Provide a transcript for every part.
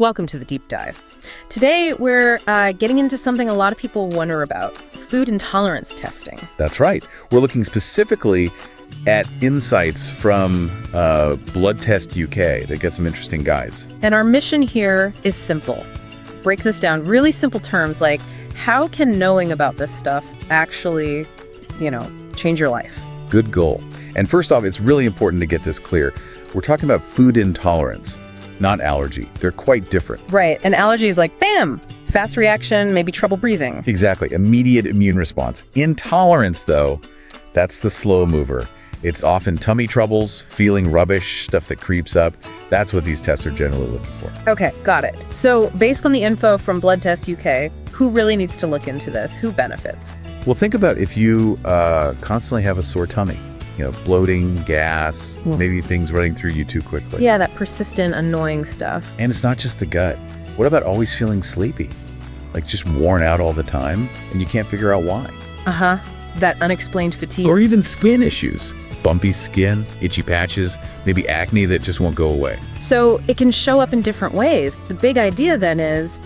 Welcome to the deep dive. Today, we're getting into something a lot of people wonder about, food intolerance testing. That's right. We're looking specifically at insights from Blood Test UK that get some interesting guides. And our mission here is simple. Break this down, really simple terms like, how can knowing about this stuff actually, change your life? Good goal. And first off, it's really important to get this clear. We're talking about food intolerance, not allergy. They're quite different. Right. And allergy is like, bam, fast reaction, maybe trouble breathing. Exactly. Immediate immune response. Intolerance, though, that's the slow mover. It's often tummy troubles, feeling rubbish, stuff that creeps up. That's what these tests are generally looking for. Okay, got it. So based on the info from Blood Test UK, who really needs to look into this? Who benefits? Well, think about if you constantly have a sore tummy. Bloating, gas, maybe things running through you too quickly. Yeah, that persistent, annoying stuff. And it's not just the gut. What about always feeling sleepy? Like just worn out all the time, and you can't figure out why? Uh-huh. That unexplained fatigue. Or even skin issues. Bumpy skin, itchy patches, maybe acne that just won't go away. So it can show up in different ways. The big idea then is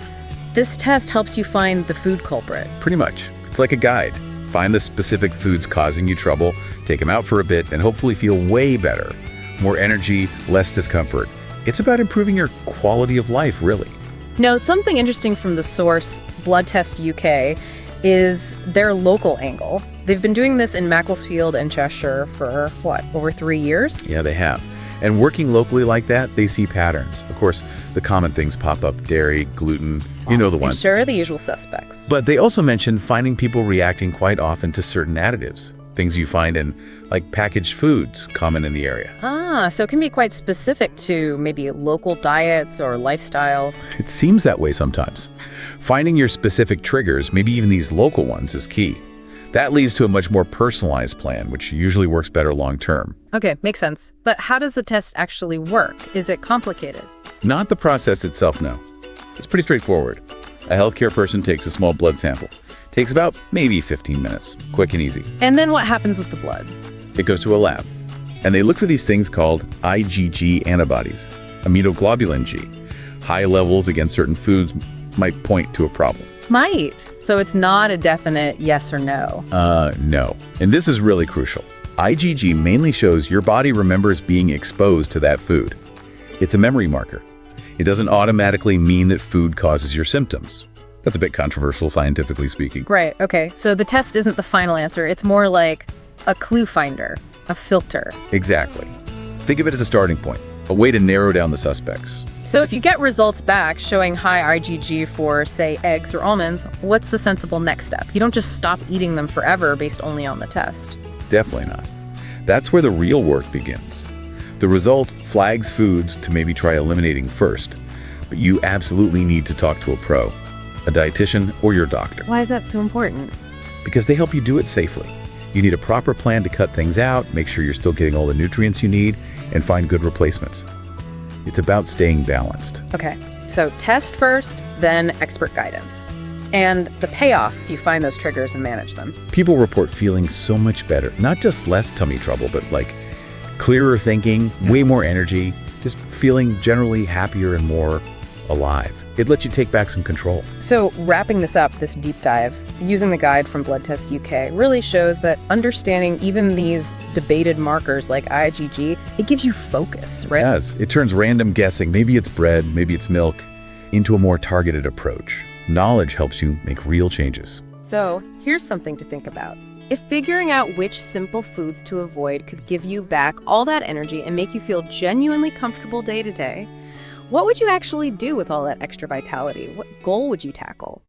this test helps you find the food culprit. Pretty much. It's like a guide. Find the specific foods causing you trouble, take them out for a bit, and hopefully feel way better. More energy, less discomfort. It's about improving your quality of life, really. Now, something interesting from the source, Blood Test UK, is their local angle. They've been doing this in Macclesfield and Cheshire for, over 3 years? Yeah, they have. And working locally like that, they see patterns. Of course, the common things pop up: dairy, gluten, you know the ones. Sure, the usual suspects. But they also mention finding people reacting quite often to certain additives, things you find in, like, packaged foods common in the area. Ah, so it can be quite specific to maybe local diets or lifestyles. It seems that way sometimes. Finding your specific triggers, maybe even these local ones, is key. That leads to a much more personalized plan, which usually works better long term. Okay, makes sense. But how does the test actually work? Is it complicated? Not the process itself, no. It's pretty straightforward. A healthcare person takes a small blood sample. Takes about maybe 15 minutes. Quick and easy. And then what happens with the blood? It goes to a lab. And they look for these things called IgG antibodies, immunoglobulin G. High levels against certain foods might point to a problem. Might. So it's not a definite yes or no. No. And this is really crucial. IgG mainly shows your body remembers being exposed to that food. It's a memory marker. It doesn't automatically mean that food causes your symptoms. That's a bit controversial, scientifically speaking. Right, okay. So the test isn't the final answer. It's more like a clue finder, a filter. Exactly. Think of it as a starting point, a way to narrow down the suspects. So if you get results back showing high IgG for, say, eggs or almonds, what's the sensible next step? You don't just stop eating them forever based only on the test. Definitely not. That's where the real work begins. The result flags foods to maybe try eliminating first, but you absolutely need to talk to a pro, a dietitian, or your doctor. Why is that so important? Because they help you do it safely. You need a proper plan to cut things out, make sure you're still getting all the nutrients you need, and find good replacements. It's about staying balanced. Okay, so test first, then expert guidance. And the payoff if you find those triggers and manage them. People report feeling so much better, not just less tummy trouble, but like clearer thinking, way more energy, just feeling generally happier and more alive. It lets you take back some control. So wrapping this up, this deep dive, using the guide from Blood Test UK really shows that understanding even these debated markers like IgG, it gives you focus, right? It does. It turns random guessing, maybe it's bread, maybe it's milk, into a more targeted approach. Knowledge helps you make real changes. So here's something to think about. If figuring out which simple foods to avoid could give you back all that energy and make you feel genuinely comfortable day to day, what would you actually do with all that extra vitality? What goal would you tackle?